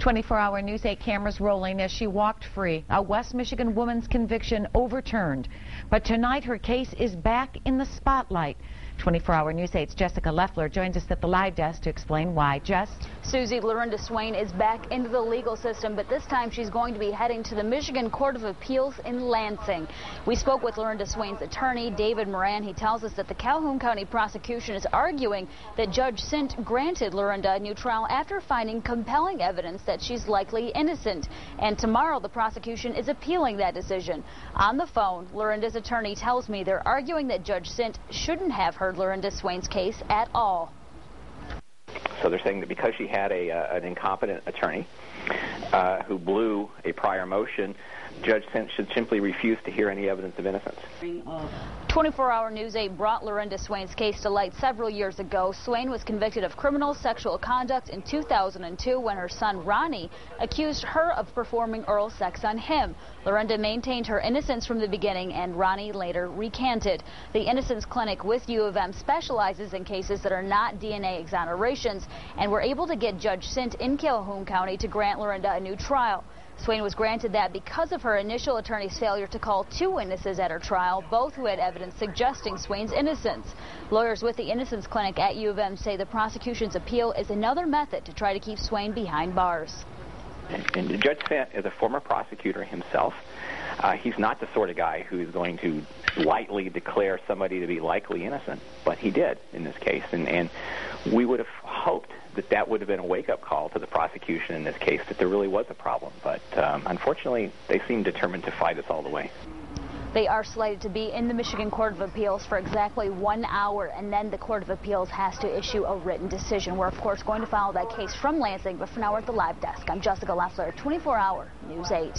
24-hour News 8 cameras rolling as she walked free. A West Michigan woman's conviction overturned. But tonight her case is back in the spotlight. 24-hour News 8's Jessica Leffler joins us at the live desk to explain why. Jess? Susie, Lorinda Swain is back into the legal system, but this time she's going to be heading to the Michigan Court of Appeals in Lansing. We spoke with Lorinda Swain's attorney, David Moran. He tells us that the Calhoun County prosecution is arguing that Judge Sint granted Lorinda a new trial after finding compelling evidence that she's likely innocent. And tomorrow the prosecution is appealing that decision. On the phone, Lorinda's attorney tells me they're arguing that Judge Sint shouldn't have heard Lorinda Swain's case at all. So they're saying that because she had an incompetent attorney who blew a prior motion, Judge Sint should simply refuse to hear any evidence of innocence. 24-hour News 8 brought Lorinda Swain's case to light several years ago. Swain was convicted of criminal sexual conduct in 2002 when her son Ronnie accused her of performing oral sex on him. Lorinda maintained her innocence from the beginning, and Ronnie later recanted. The Innocence Clinic with U of M specializes in cases that are not DNA exonerations, and were able to get Judge Sint in Calhoun County to grant Lorinda a new trial. Swain was granted that because of her initial attorney's failure to call two witnesses at her trial, both who had evidence suggesting Swain's innocence. Lawyers with the Innocence Clinic at U of M say the prosecution's appeal is another method to try to keep Swain behind bars. And Judge Sint is a former prosecutor himself. He's not the sort of guy who's going to lightly declare somebody to be likely innocent, but he did in this case. And we would have hoped that that would have been a wake-up call to the prosecution in this case, that there really was a problem. But unfortunately, they seem determined to fight us all the way. They are slated to be in the Michigan Court of Appeals for exactly 1 hour, and then the Court of Appeals has to issue a written decision. We're, of course, going to follow that case from Lansing, but for now we're at the live desk. I'm Jessica Leffler, 24-hour News 8.